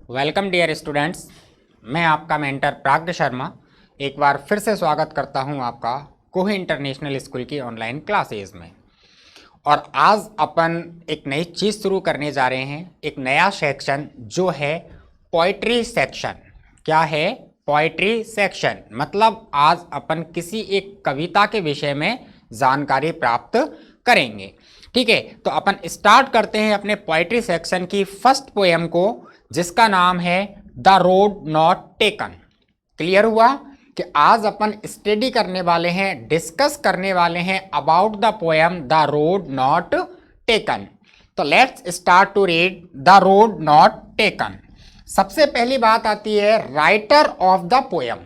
Welcome dear students, मैं आपका mentor प्राग्ञ Sharma एक बार फिर से स्वागत करता हूं आपका कोही इंटरनेशनल स्कूल की ऑनलाइन क्लासेस में। और आज अपन एक नई चीज़ शुरू करने जा रहे हैं, एक नया सेक्शन जो है पोइट्री सेक्शन। क्या है? Poetry section. मतलब आज अपन किसी एक कविता के विषय में जानकारी प्राप्त करेंगे। ठीक है, तो अपन स्टार्ट करते हैं अपने पोइट्री सेक्शन की फर्स्ट पोएम को, जिसका नाम है the road not taken. Clear हुआ कि आज अपन स्टडी करने वाले हैं, डिस्कस करने वाले हैं about the poem the road not taken. तो let's start to read the road not taken. सबसे पहली बात आती है राइटर ऑफ द पोएम।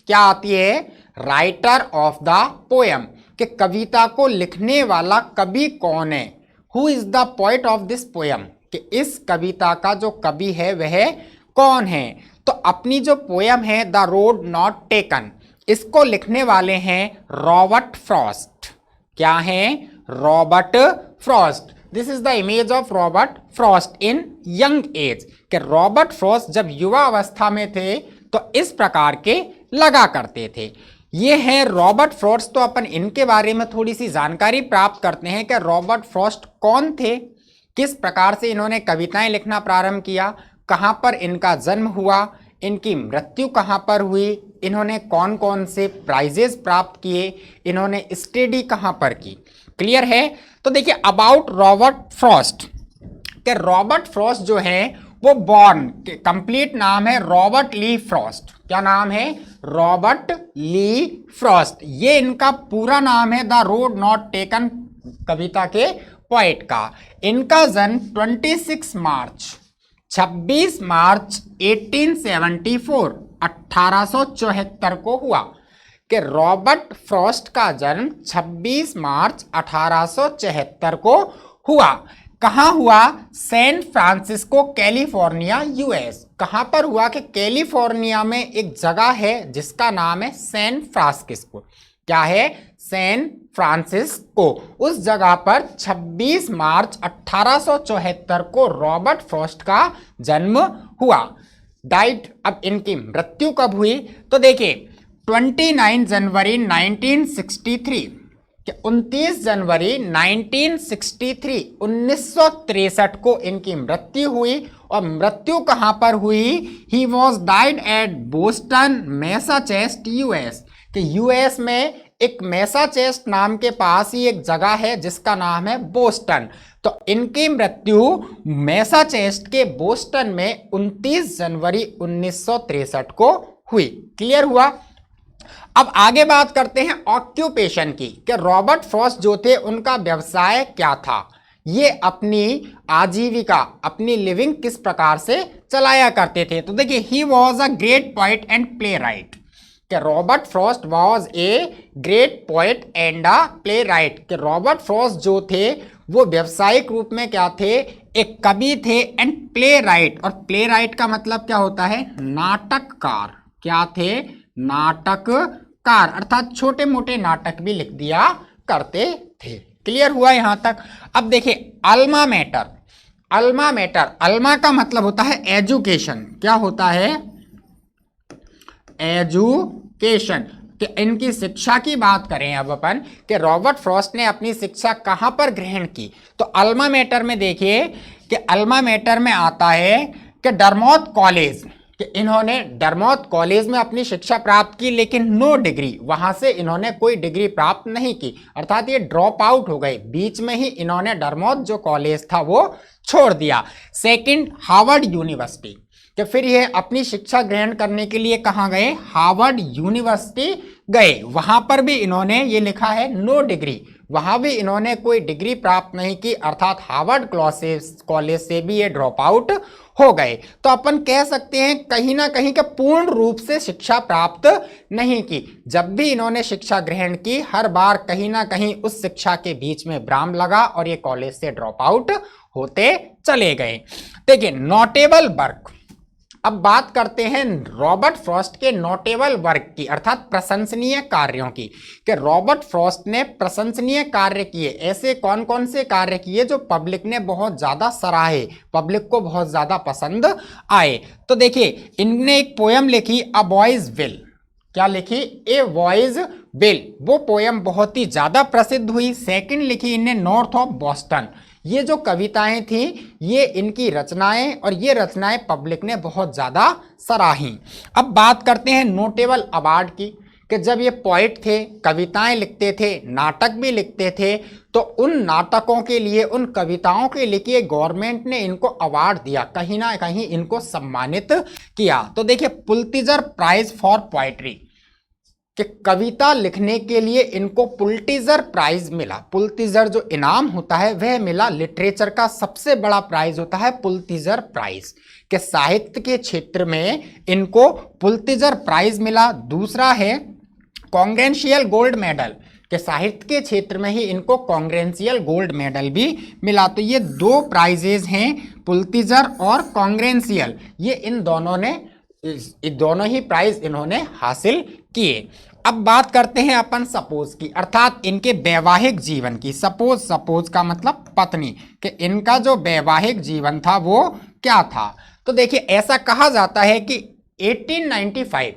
क्या आती है? राइटर ऑफ द पोएम, कि कविता को लिखने वाला कवि कौन है। Who is the poet of this poem, कि इस कविता का जो कवि है वह कौन है। तो अपनी जो पोएम है द रोड नॉट टेकन, इसको लिखने वाले हैं रॉबर्ट फ्रॉस्ट। क्या है? Robert Frost. This is the image of Robert Frost in young age, कि रॉबर्ट फ्रॉस्ट जब युवा अवस्था में थे तो इस प्रकार के लगा करते थे। ये है रॉबर्ट फ्रॉस्ट। तो अपन इनके बारे में थोड़ी सी जानकारी प्राप्त करते हैं कि रॉबर्ट फ्रॉस्ट कौन थे, किस प्रकार से इन्होंने कविताएं लिखना प्रारंभ किया, कहाँ पर इनका जन्म हुआ, इनकी मृत्यु कहाँ पर हुई, इन्होंने कौन कौन से प्राइजेस प्राप्त किए, इन्होंने स्टडी कहाँ पर की। क्लियर है? तो देखिए अबाउट रॉबर्ट फ्रॉस्ट, कि रॉबर्ट फ्रॉस्ट जो है वो बॉर्न, कंप्लीट नाम है रॉबर्ट ली फ्रॉस्ट। क्या नाम है? Robert Lee Frost. ये इनका पूरा नाम है द रोड नॉट टेकन कविता के पोएट का। इनका जन्म 26 मार्च 1874 को हुआ। कि रॉबर्ट फ्रॉस्ट का जन्म 26 मार्च 1874 को हुआ। कहाँ हुआ? San Francisco California US. कहाँ पर हुआ? कि कैलिफोर्निया में एक जगह है जिसका नाम है सैन फ्रांसिस्को। क्या है? San Francisco. उस जगह पर 26 मार्च 1874 को रॉबर्ट फ्रॉस्ट का जन्म हुआ। डाइट, अब इनकी मृत्यु कब हुई? तो देखिए 29 जनवरी 1963, 29 जनवरी 1963 को इनकी मृत्यु हुई। और मृत्यु कहां पर हुई? He was died eight Boston Massachusetts US, कि यूएस में एक मैसाचुसेट्स नाम के पास ही एक जगह है जिसका नाम है बोस्टन। तो इनकी मृत्यु मैसाचुसेट्स के बोस्टन में 29 जनवरी 1963 को हुई। क्लियर हुआ? अब आगे बात करते हैं ऑक्यूपेशन की, कि रॉबर्ट फ्रॉस्ट जो थे उनका व्यवसाय क्या था, ये अपनी आजीविका, अपनी लिविंग किस प्रकार से चलाया करते थे। तो देखिए he was a great poet and playwright, कि Robert Frost was a great poet and a playwright. कि रॉबर्ट फ्रॉस्ट जो थे वो व्यवसायिक रूप में क्या थे? एक कवि थे एंड प्ले राइट। और प्ले राइट का मतलब क्या होता है? नाटककार। क्या थे? नाटककार, अर्थात छोटे मोटे नाटक भी लिख दिया करते थे। क्लियर हुआ यहां तक? अब देखिए alma mater. Alma mater, Alma का मतलब होता है एजुकेशन। क्या होता है? एजुकेशन। कि इनकी शिक्षा की बात करें अब अपन, कि रॉबर्ट फ्रॉस्ट ने अपनी शिक्षा कहां पर ग्रहण की, तो अल्मा मैटर में देखिए कि अल्मा मैटर में आता है कि डरमोथ कॉलेज, कि इन्होंने डरमोथ कॉलेज में अपनी शिक्षा प्राप्त की, लेकिन नो डिग्री, वहां से इन्होंने कोई डिग्री प्राप्त नहीं की, अर्थात ये ड्रॉप आउट हो गए। बीच में ही इन्होंने डरमोथ जो कॉलेज था वो छोड़ दिया। सेकंड हार्वर्ड यूनिवर्सिटी, कि फिर ये अपनी शिक्षा ग्रहण करने के लिए कहाँ गए? हार्वर्ड यूनिवर्सिटी गए। वहां पर भी इन्होंने ये लिखा है नो डिग्री, वहां भी इन्होंने कोई डिग्री प्राप्त नहीं की, अर्थात हार्वर्ड कॉलेज से भी ये ड्रॉप आउट हो गए। तो अपन कह सकते हैं कहीं ना कहीं के पूर्ण रूप से शिक्षा प्राप्त नहीं की। जब भी इन्होंने शिक्षा ग्रहण की, हर बार कहीं ना कहीं उस शिक्षा के बीच में विराम लगा और ये कॉलेज से ड्रॉप आउट होते चले गए। देखिए नोटेबल वर्क। अब बात करते हैं रॉबर्ट फ्रॉस्ट के नोटेबल वर्क की, अर्थात प्रशंसनीय कार्यों की, कि रॉबर्ट फ्रॉस्ट ने प्रशंसनीय कार्य किए, ऐसे कौन कौन से कार्य किए जो पब्लिक ने बहुत ज्यादा सराहे, पब्लिक को बहुत ज्यादा पसंद आए। तो देखिए इनने एक पोयम लिखी अ बॉयज विल, क्या लिखी, ए बॉयज विल, वो पोयम बहुत ही ज्यादा प्रसिद्ध हुई। सेकंड लिखी इनने नॉर्थ ऑफ बॉस्टन, ये जो कविताएं थी ये इनकी रचनाएं, और ये रचनाएं पब्लिक ने बहुत ज्यादा सराही। अब बात करते हैं नोटेबल अवार्ड की, कि जब ये पोइट थे, कविताएं लिखते थे, नाटक भी लिखते थे, तो उन नाटकों के लिए, उन कविताओं के लिए गवर्नमेंट ने इनको अवार्ड दिया, कहीं ना कहीं इनको सम्मानित किया। तो देखिए पुलित्जर प्राइज फॉर पोएट्री, कि कविता लिखने के लिए इनको पुलित्जर प्राइज मिला। पुलित्जर जो इनाम होता है वह मिला, लिटरेचर का सबसे बड़ा प्राइज होता है पुलित्जर प्राइज, कि साहित्य के क्षेत्र में इनको पुलित्जर प्राइज मिला। दूसरा है कांग्रेंशियल गोल्ड मेडल, कि साहित्य के क्षेत्र में ही इनको कांग्रेंशियल गोल्ड मेडल भी मिला। तो ये दो प्राइजेज हैं, पुलित्जर और कांग्रेंशियल, ये इन दोनों ही प्राइज इन्होंने हासिल किए। अब बात करते हैं अपन सपोज की, अर्थात इनके वैवाहिक जीवन की। सपोज का मतलब पत्नी, कि इनका जो वैवाहिक जीवन था वो क्या था। तो देखिए ऐसा कहा जाता है कि 1895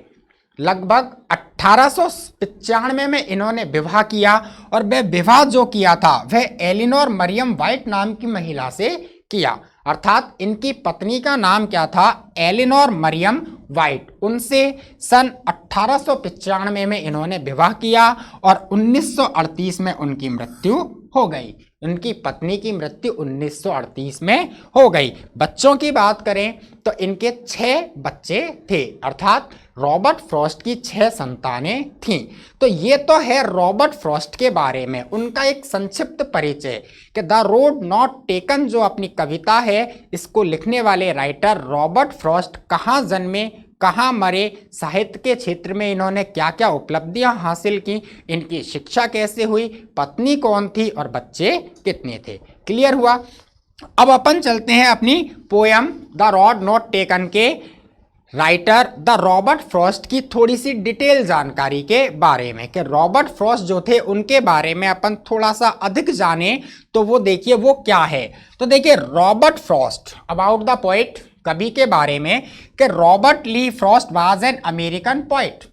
लगभग 1895 में इन्होंने विवाह किया, और वह विवाह जो किया था वह एलिनोर मरियम वाइट नाम की महिला से किया, अर्थात इनकी पत्नी का नाम क्या था, एलिनोर मरियम वाइट। उनसे सन 1895 में इन्होंने विवाह किया, और 1938 में उनकी मृत्यु हो गई। उनकी पत्नी की मृत्यु 1938 में हो गई। बच्चों की बात करें तो इनके 6 बच्चे थे, अर्थात रॉबर्ट फ्रॉस्ट की 6 संतानें थीं। तो ये तो है रॉबर्ट फ्रॉस्ट के बारे में उनका एक संक्षिप्त परिचय, कि द रोड नॉट टेकन जो अपनी कविता है, इसको लिखने वाले राइटर रॉबर्ट फ्रॉस्ट कहाँ जन्मे, कहाँ मरे, साहित्य के क्षेत्र में इन्होंने क्या क्या उपलब्धियां हासिल की, इनकी शिक्षा कैसे हुई, पत्नी कौन थी और बच्चे कितने थे। क्लियर हुआ। अब अपन चलते हैं अपनी poem the road not taken के राइटर द रॉबर्ट फ्रॉस्ट की थोड़ी सी डिटेल जानकारी के बारे में, कि रॉबर्ट फ्रॉस्ट जो थे उनके बारे में अपन थोड़ा सा अधिक जाने, तो वो देखिए वो क्या है। तो देखिए Robert Frost, about the poet, कवि के बारे में, कि Robert Lee Frost was an American poet,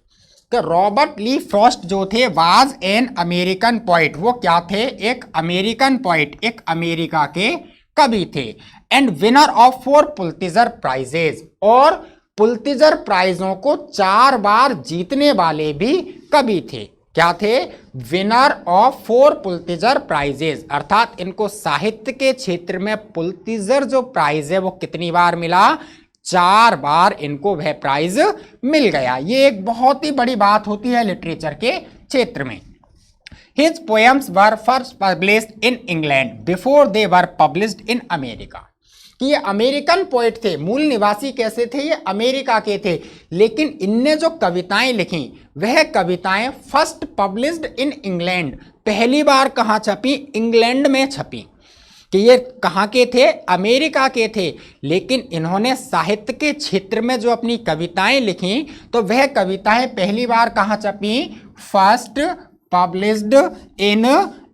कि रॉबर्ट ली फ्रॉस्ट जो थे वाज एन अमेरिकन पोइट, वो क्या थे, एक अमेरिकन पोइट, एक अमेरिका के कवि थे। And winner of 4 Pulitzer prizes, और पुलित्जर प्राइजों को 4 बार जीतने वाले भी कवि थे। क्या थे, विनर ऑफ 4 पुलित्जर प्राइजेज, अर्थात इनको साहित्य के क्षेत्र में पुलित्जर जो प्राइज है वो कितनी बार मिला, 4 बार इनको वह प्राइज मिल गया। ये एक बहुत ही बड़ी बात होती है लिटरेचर के क्षेत्र में। His poems were first published in England before they were published in America, कि ये अमेरिकन पोइट थे, मूल निवासी कैसे थे, ये अमेरिका के थे, लेकिन इनने जो कविताएं लिखी वह कविताएं फर्स्ट पब्लिश्ड इन इंग्लैंड, पहली बार कहाँ छपी, इंग्लैंड में छपी। कि ये कहाँ के थे, अमेरिका के थे, लेकिन इन्होंने साहित्य के क्षेत्र में जो अपनी कविताएं लिखी तो वह कविताएं पहली बार कहाँ छपी, फर्स्ट पब्लिश्ड इन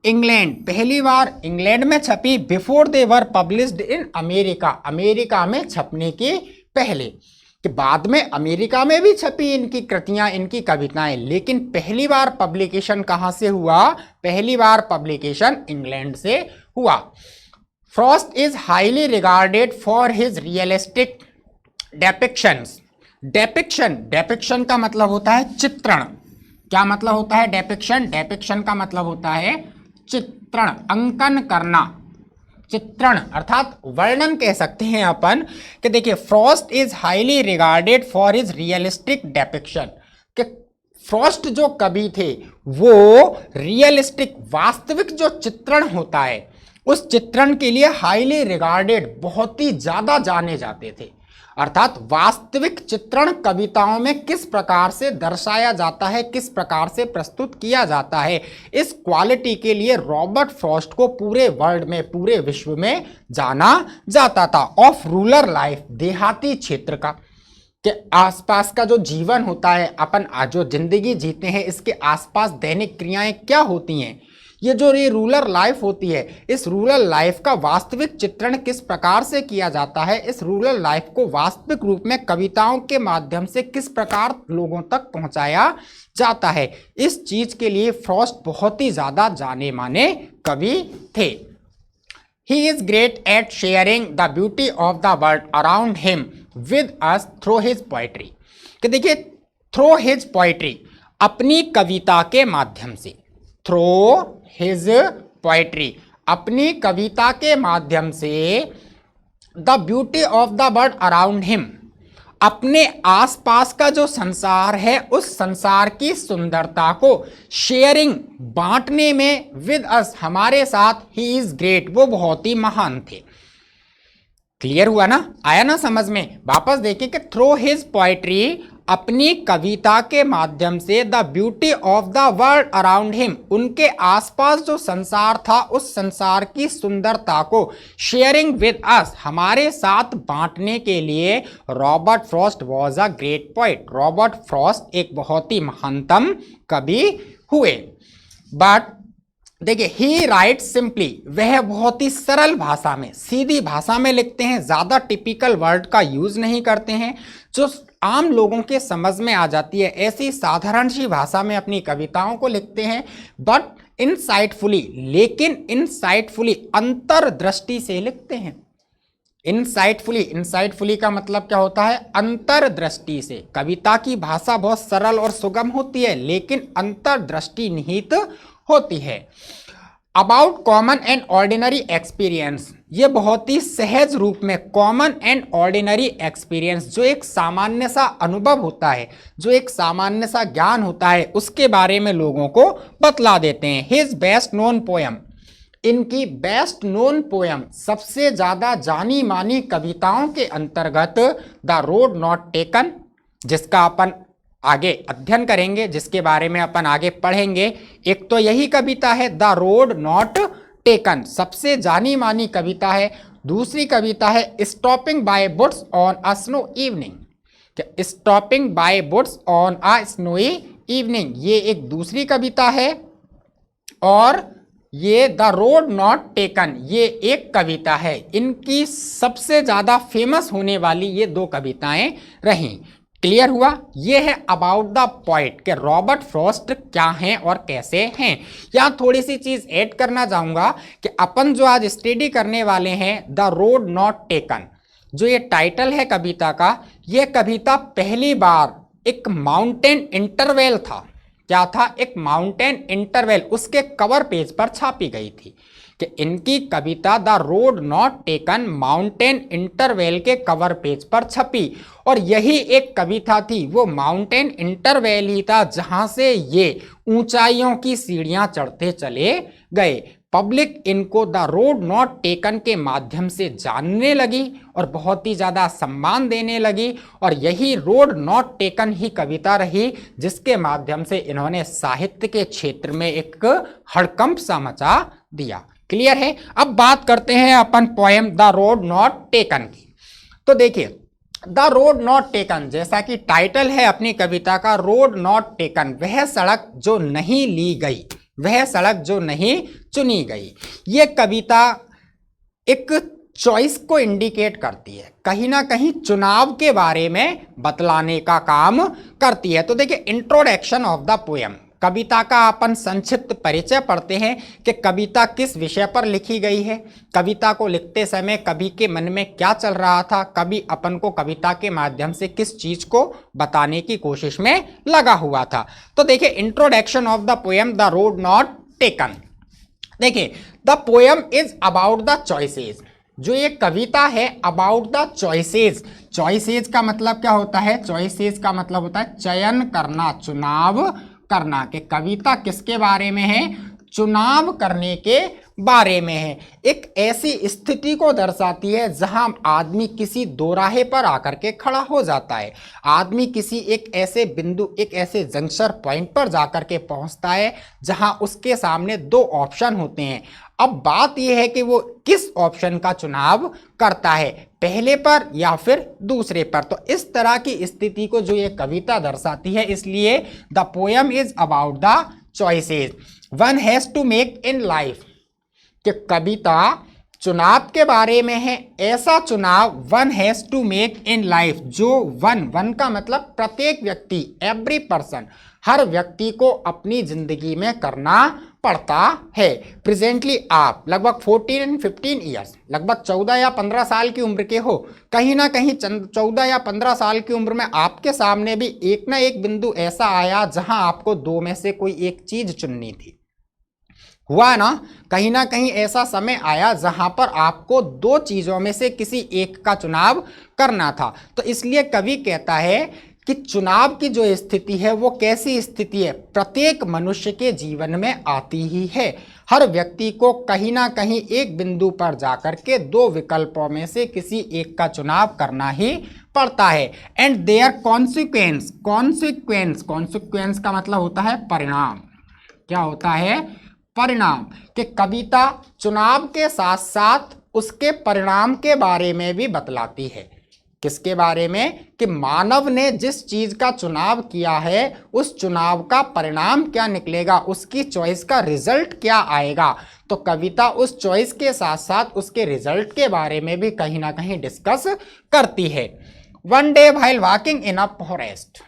इंग्लैंड, पहली बार इंग्लैंड में छपी, before they were published in America, America में छपने के पहले। कि बाद में अमेरिका में भी छपी इनकी कृतियां, इनकी कविताएं, लेकिन पहली बार पब्लिकेशन कहां से हुआ, पहली बार पब्लिकेशन इंग्लैंड से हुआ। Frost is highly regarded for his realistic depictions. Depiction का मतलब होता है चित्रण। क्या मतलब होता है डेपिक्शन का मतलब होता है चित्रण, अंकन करना, चित्रण अर्थात वर्णन कह सकते हैं अपन। कि देखिए Frost is highly regarded for his realistic depiction, कि फ्रॉस्ट जो कवि थे वो रियलिस्टिक वास्तविक जो चित्रण होता है उस चित्रण के लिए हाईली रिगार्डेड, बहुत ही ज्यादा जाने जाते थे। अर्थात वास्तविक चित्रण कविताओं में किस प्रकार से दर्शाया जाता है, किस प्रकार से प्रस्तुत किया जाता है, इस क्वालिटी के लिए रॉबर्ट फ्रॉस्ट को पूरे वर्ल्ड में, पूरे विश्व में जाना जाता था। ऑफ रूरल लाइफ, देहाती क्षेत्र का, कि आसपास का जो जीवन होता है, अपन जो जिंदगी जीते हैं, इसके आसपास दैनिक क्रियाएं क्या होती हैं, ये जो ये रूरल लाइफ होती है, इस रूरल लाइफ का वास्तविक चित्रण किस प्रकार से किया जाता है, इस रूरल लाइफ को वास्तविक रूप में कविताओं के माध्यम से किस प्रकार लोगों तक पहुंचाया जाता है, इस चीज के लिए फ्रॉस्ट बहुत ही ज्यादा जाने माने कवि थे। He is great at sharing the beauty of the world around him with us through his poetry। कि देखिए, through his poetry, अपनी कविता के माध्यम से, through his poetry, अपनी कविता के माध्यम से, the beauty of the world around him, अपने आसपास का जो संसार है उस संसार की सुंदरता को शेयरिंग, बांटने में, विद अस, हमारे साथ, ही इज ग्रेट, वो बहुत ही महान थे। क्लियर हुआ ना, आया ना समझ में। वापस देखिए कि थ्रू हिज पोएट्री, अपनी कविता के माध्यम से, the beauty of the world around him, उनके आसपास जो संसार था उस संसार की सुंदरता को शेयरिंग विद अस, हमारे साथ बांटने के लिए, Robert Frost was a great poet, Robert Frost एक बहुत ही महानतम कवि हुए। बट देखिए, ही राइट सिंपली, वह बहुत ही सरल भाषा में, सीधी भाषा में लिखते हैं, ज्यादा टिपिकल वर्ड का यूज नहीं करते हैं, जो आम लोगों के समझ में आ जाती है, ऐसी साधारण सी भाषा में अपनी कविताओं को लिखते हैं। बट इनसाइटफुली, लेकिन इनसाइटफुली, अंतर्दृष्टि से लिखते हैं। इनसाइटफुली, इनसाइटफुली का मतलब क्या होता है, अंतर्दृष्टि से। कविता की भाषा बहुत सरल और सुगम होती है, लेकिन अंतर्दृष्टि निहित होती है। About common and ordinary experience, ये बहुत ही सहज रूप में कॉमन एंड ऑर्डिनरी एक्सपीरियंस, जो एक सामान्य सा अनुभव होता है, जो एक सामान्य सा ज्ञान होता है, उसके बारे में लोगों को बतला देते हैं। हिज बेस्ट नोन पोएम, इनकी बेस्ट नोन पोएम, सबसे ज्यादा जानी मानी कविताओं के अंतर्गत द रोड नॉट टेकन, जिसका अपन आगे अध्ययन करेंगे, जिसके बारे में अपन आगे पढ़ेंगे। एक तो यही कविता है द रोड नॉट टेकन, सबसे जानी मानी कविता है। दूसरी कविता है stopping by boots on a snow evening, stopping by boots on a snowy evening, ये एक दूसरी कविता है। और ये द रोड नॉट टेकन, ये एक कविता है। इनकी सबसे ज्यादा फेमस होने वाली ये दो कविताएं रहीं। क्लियर हुआ, ये है अबाउट द पोइट के रॉबर्ट फ्रॉस्ट क्या हैं और कैसे हैं। यहाँ थोड़ी सी चीज ऐड करना चाहूंगा कि अपन जो आज स्टडी करने वाले हैं, द रोड नॉट टेकन, जो ये टाइटल है कविता का, यह कविता पहली बार एक माउंटेन इंटरवेल था। क्या था, एक माउंटेन इंटरवेल, उसके कवर पेज पर छापी गई थी कि इनकी कविता the road not taken mountain interval के कवर पेज पर छपी। और यही एक कविता थी, वो माउंटेन इंटरवेल ही था जहां से ये ऊंचाइयों की सीढ़ियां चढ़ते चले गए। पब्लिक इनको द रोड नॉट टेकन के माध्यम से जानने लगी और बहुत ही ज़्यादा सम्मान देने लगी। और यही रोड नॉट टेकन ही कविता रही जिसके माध्यम से इन्होंने साहित्य के क्षेत्र में एक हड़कंप सा मचा दिया। क्लियर है। अब बात करते हैं अपन poem the road not taken की। तो देखिए, द रोड नॉट टेकन, जैसा कि टाइटल है अपनी कविता का, रोड नॉट टेकन, वह सड़क जो नहीं ली गई, वह सड़क जो नहीं चुनी गई। ये कविता एक चॉइस को इंडिकेट करती है, कहीं ना कहीं चुनाव के बारे में बतलाने का काम करती है। तो देखिए, इंट्रोडक्शन ऑफ द पोएम, कविता का अपन संक्षिप्त परिचय पढ़ते हैं कि कविता किस विषय पर लिखी गई है, कविता को लिखते समय कवि के मन में क्या चल रहा था, कवि अपन को कविता के माध्यम से किस चीज को बताने की कोशिश में लगा हुआ था। तो देखिए, introduction of the poem the road not taken. देखिए, the poem is about the choices, जो ये कविता है अबाउट द चॉइसेस। चॉइसेस का मतलब क्या होता है, चॉइसेस का मतलब होता है चयन करना, चुनाव करना। कि कविता किसके बारे में है, चुनाव करने के बारे में है। एक ऐसी स्थिति को दर्शाती है जहां आदमी किसी दोराहे पर आकर के खड़ा हो जाता है, आदमी किसी एक ऐसे बिंदु, एक ऐसे जंक्शन पॉइंट पर जाकर के पहुंचता है जहां उसके सामने दो ऑप्शन होते हैं, अब बात यह है कि वो किस ऑप्शन का चुनाव करता है, पहले पर या फिर दूसरे पर। तो इस तरह की स्थिति को जो ये कविता दर्शाती है, इसलिए the poem is about the choices one has to make in life, कि कविता चुनाव के बारे में है। ऐसा चुनाव one has to make in life, जो वन का मतलब प्रत्येक व्यक्ति, एवरी पर्सन, हर व्यक्ति को अपनी जिंदगी में करना पड़ता है। प्रेजेंटली आप लगभग 14-15 ईयर्स, लगभग 14 या 15 साल की उम्र के हो, कहीं ना कहीं 14 या 15 साल की उम्र में आपके सामने भी एक ना एक बिंदु ऐसा आया जहां आपको दो में से कोई एक चीज चुननी थी। हुआ ना, कहीं ना कहीं ऐसा समय आया जहां पर आपको दो चीजों में से किसी एक का चुनाव करना था। तो इसलिए कवि कहता है कि चुनाव की जो स्थिति है वो कैसी स्थिति है, प्रत्येक मनुष्य के जीवन में आती ही है। हर व्यक्ति को कहीं ना कहीं एक बिंदु पर जाकर के दो विकल्पों में से किसी एक का चुनाव करना ही पड़ता है। एंड देयर कॉन्सिक्वेंस, कॉन्सिक्वेंस का मतलब होता है परिणाम। क्या होता है? परिणाम। कि कविता चुनाव के साथ साथ उसके परिणाम के बारे में भी बतलाती है। किसके बारे में? कि मानव ने जिस चीज का चुनाव किया है उस चुनाव का परिणाम क्या निकलेगा, उसकी चॉइस का रिजल्ट क्या आएगा। तो कविता उस चॉइस के साथ साथ उसके रिजल्ट के बारे में भी कहीं ना कहीं डिस्कस करती है। One day while walking in a forest,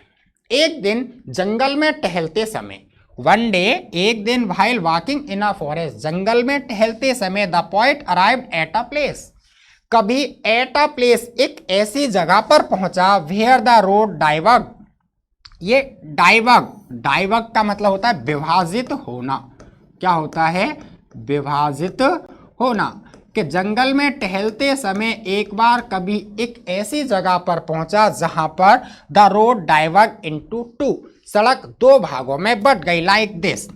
एक दिन जंगल में टहलते समय, वन डे एक दिन while walking in a forest, जंगल में टहलते समय, the poet arrived at a place, कभी एट अ प्लेस एक ऐसी जगह पर पहुंचा, वेयर द रोड डाइवर्ग, ये डाइवर्ग का मतलब होता है विभाजित होना। क्या होता है? विभाजित होना। कि जंगल में टहलते समय एक बार कभी एक ऐसी जगह पर पहुंचा जहां पर द रोड डाइवर्ग इनटू टू, सड़क दो भागों में बट गई। लाइक दिस,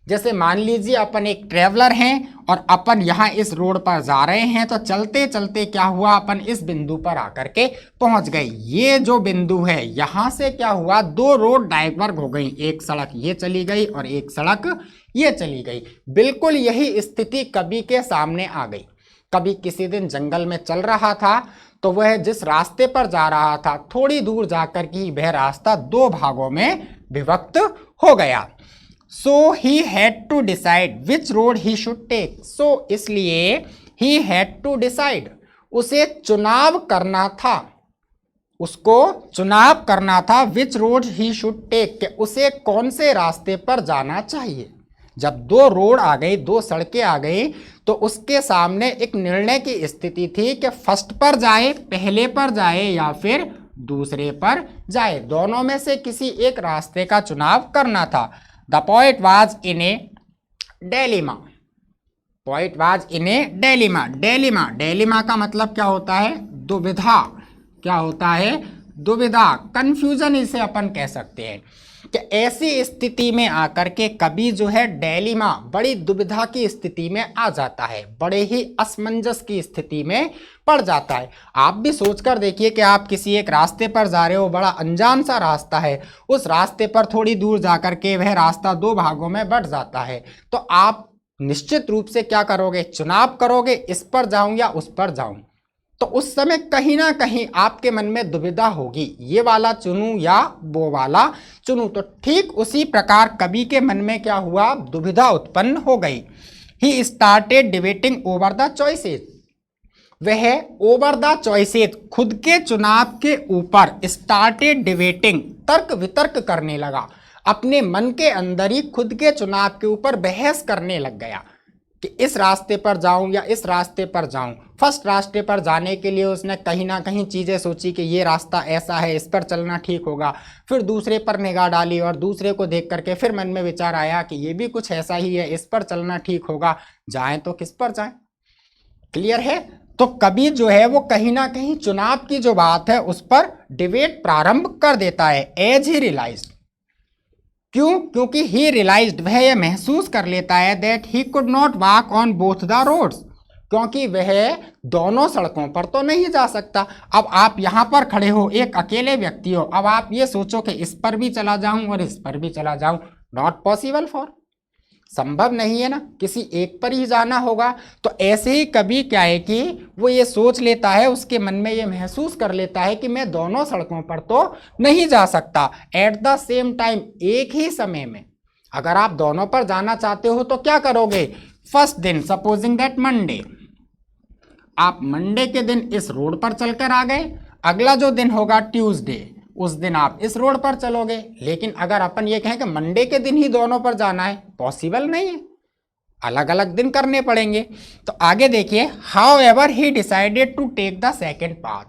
जैसे मान लीजिए अपन एक ट्रेवलर हैं और अपन यहाँ इस रोड पर जा रहे हैं, तो चलते चलते क्या हुआ, अपन इस बिंदु पर आकर के पहुंच गए। ये जो बिंदु है यहाँ से क्या हुआ, दो रोड डाइवर्ग हो गई, एक सड़क ये चली गई और एक सड़क ये चली गई। बिल्कुल यही स्थिति कवि के सामने आ गई। कभी किसी दिन जंगल में चल रहा था तो वह जिस रास्ते पर जा रहा था, थोड़ी दूर जाकर के वह रास्ता दो भागों में विभक्त हो गया। So he had to decide which road he should take, so इसलिए ही हैड टू डिसाइड, उसे चुनाव करना था, उसको चुनाव करना था, which road he should take, कि उसे कौन से रास्ते पर जाना चाहिए। जब दो रोड आ गई, दो सड़कें आ गई, तो उसके सामने एक निर्णय की स्थिति थी कि फर्स्ट पर जाए, पहले पर जाए या फिर दूसरे पर जाए, दोनों में से किसी एक रास्ते का चुनाव करना था। The poet was in a dilemma, poet was in a dilemma, dilemma का मतलब क्या होता है? दुविधा। क्या होता है? दुविधा, कंफ्यूजन इसे अपन कह सकते हैं। कि ऐसी स्थिति में आकर के कवि जो है डेलिमा, बड़ी दुविधा की स्थिति में आ जाता है, बड़े ही असमंजस की स्थिति में पड़ जाता है। आप भी सोचकर देखिए कि आप किसी एक रास्ते पर जा रहे हो, बड़ा अनजान सा रास्ता है, उस रास्ते पर थोड़ी दूर जाकर के वह रास्ता दो भागों में बंट जाता है, तो आप निश्चित रूप से क्या करोगे? चुनाव करोगे, इस पर जाऊं या उस पर जाऊं। तो उस समय कहीं ना कहीं आपके मन में दुविधा होगी, ये वाला चुनूं या वो वाला चुनूं। तो ठीक उसी प्रकार कवि के मन में क्या हुआ? दुविधा उत्पन्न हो गई। He started debating over the choices, वह ओवर द चॉइसेस, खुद के चुनाव के ऊपर स्टार्टेड डिबेटिंग, तर्क वितर्क करने लगा, अपने मन के अंदर ही खुद के चुनाव के ऊपर बहस करने लग गया कि इस रास्ते पर जाऊं या इस रास्ते पर जाऊं। फर्स्ट रास्ते पर जाने के लिए उसने कहीं ना कहीं चीज़ें सोची कि ये रास्ता ऐसा है, इस पर चलना ठीक होगा। फिर दूसरे पर निगाह डाली और दूसरे को देख करके फिर मन में विचार आया कि ये भी कुछ ऐसा ही है, इस पर चलना ठीक होगा, जाएं तो किस पर जाएं। क्लियर है? तो कवि जो है वो कहीं ना कहीं चुनाव की जो बात है उस पर डिबेट प्रारंभ कर देता है। एज ही रियलाइज्ड, क्यों? क्योंकि ही रियलाइज्ड, वह यह महसूस कर लेता है that he could not walk on both the roads, क्योंकि वह दोनों सड़कों पर तो नहीं जा सकता। अब आप यहाँ पर खड़े हो, एक अकेले व्यक्ति हो, अब आप ये सोचो कि इस पर भी चला जाऊं और इस पर भी चला जाऊं, नॉट पॉसिबल फॉर। संभव नहीं है ना, किसी एक पर ही जाना होगा। तो ऐसे ही कभी क्या है कि वो ये सोच लेता है, उसके मन में ये महसूस कर लेता है कि मैं दोनों सड़कों पर तो नहीं जा सकता एट द सेम टाइम, एक ही समय में। अगर आप दोनों पर जाना चाहते हो तो क्या करोगे? फर्स्ट दिन, सपोजिंग दैट मंडे, आप मंडे के दिन इस रोड पर चलकर आ गए, अगला जो दिन होगा ट्यूसडे, उस दिन आप इस रोड पर चलोगे। लेकिन अगर अपन ये कहें कि मंडे के दिन ही दोनों पर जाना है, पॉसिबल नहीं है, अलग अलग दिन करने पड़ेंगे। तो आगे देखिए, however he decided to take the second path.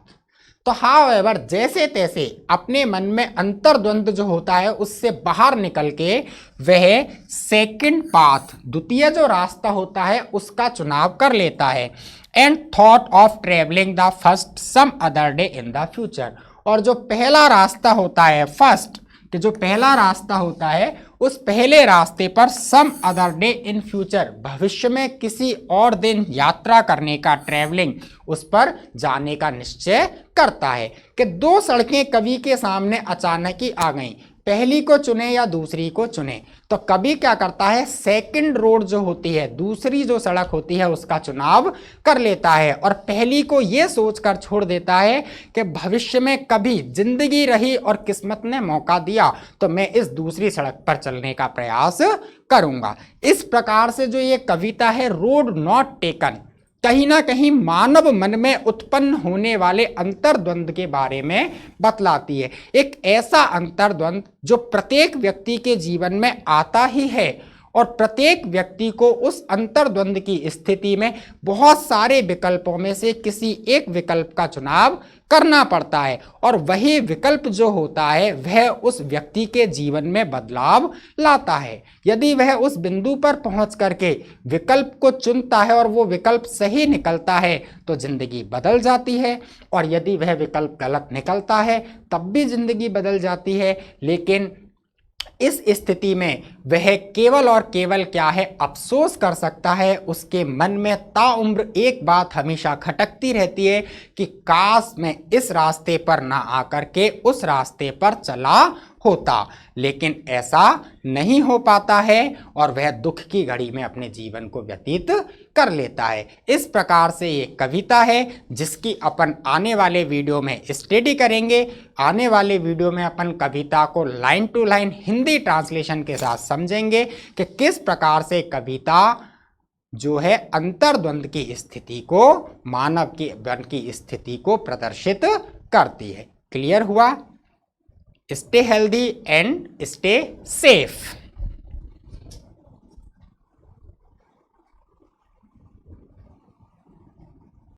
तो हाउ एवर, जैसे तैसे अपने मन में अंतर्द्वंद जो होता है उससे बाहर निकल के वह सेकेंड पाथ, द्वितीय जो रास्ता होता है उसका चुनाव कर लेता है। And thought of travelling the first some other day in the future. और जो पहला रास्ता होता है, फर्स्ट, कि जो पहला रास्ता होता है उस पहले रास्ते पर some other day in future, भविष्य में किसी और दिन यात्रा करने का, ट्रैवलिंग, उस पर जाने का निश्चय करता है। कि दो सड़कें कवि के सामने अचानक ही आ गईं, पहली को चुने या दूसरी को चुने। तो कवि क्या करता है, सेकंड रोड जो होती है, दूसरी जो सड़क होती है उसका चुनाव कर लेता है और पहली को यह सोचकर छोड़ देता है कि भविष्य में कभी जिंदगी रही और किस्मत ने मौका दिया तो मैं इस दूसरी सड़क पर चलने का प्रयास करूंगा। इस प्रकार से जो ये कविता है, रोड नॉट टेकन, कहीं ना कहीं मानव मन में उत्पन्न होने वाले अंतर्द्वंद के बारे में बतलाती है। एक ऐसा अंतर्द्वंद जो प्रत्येक व्यक्ति के जीवन में आता ही है और प्रत्येक व्यक्ति को उस अंतर्द्वंद की स्थिति में बहुत सारे विकल्पों में से किसी एक विकल्प का चुनाव करना पड़ता है और वही विकल्प जो होता है वह उस व्यक्ति के जीवन में बदलाव लाता है। यदि वह उस बिंदु पर पहुंच करके विकल्प को चुनता है और वो विकल्प सही निकलता है तो जिंदगी बदल जाती है, और यदि वह विकल्प गलत निकलता है तब भी जिंदगी बदल जाती है। लेकिन इस स्थिति में वह केवल और केवल क्या है, अफसोस कर सकता है। उसके मन में ताउम्र एक बात हमेशा खटकती रहती है कि काश मैं इस रास्ते पर ना आकर के उस रास्ते पर चला होता, लेकिन ऐसा नहीं हो पाता है और वह दुख की घड़ी में अपने जीवन को व्यतीत कर लेता है। इस प्रकार से ये कविता है जिसकी अपन आने वाले वीडियो में स्टडी करेंगे। आने वाले वीडियो में अपन कविता को line to line Hindi translation के साथ समझेंगे कि किस प्रकार से कविता जो है अंतर्द्वंद की स्थिति को, मानव की मन की स्थिति को प्रदर्शित करती है। क्लियर हुआ? Stay healthy and stay safe.